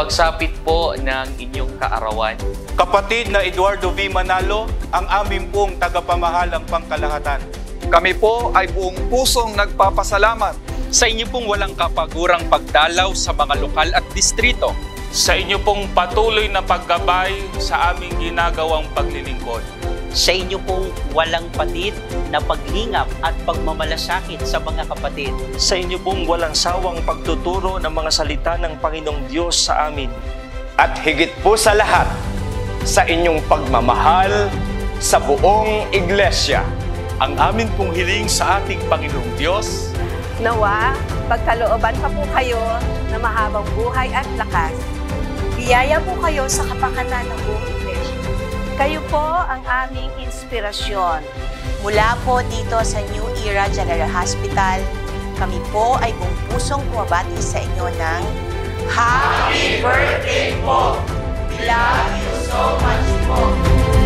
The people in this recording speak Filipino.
pagsapit po ng inyong kaarawan. Kapatid na Eduardo V. Manalo, ang aming pong tagapamahalang pangkalahatan. Kami po ay buong pusong nagpapasalamat sa inyo pong walang kapagurang pagdalaw sa mga lokal at distrito. Sa inyo pong patuloy na paggabay sa aming ginagawang paglilingkod. Sa inyo pong walang patid na paglingap at pagmamalasakit sa mga kapatid. Sa inyo pong walang sawang pagtuturo ng mga salita ng Panginoong Diyos sa amin. At higit po sa lahat, sa inyong pagmamahal sa buong iglesia. Ang amin pong hiling sa ating Panginoong Diyos, Nawa, pagkalooban pa po kayo na mahabang buhay at lakas. Biyaya po kayo sa kapakanan ng buong iglesia. Kayo po ang aming inspirasyon. Mula po dito sa New Era General Hospital, kami po ay buong pusong bumabati sa inyo ng Happy Birthday po! We love you so much po!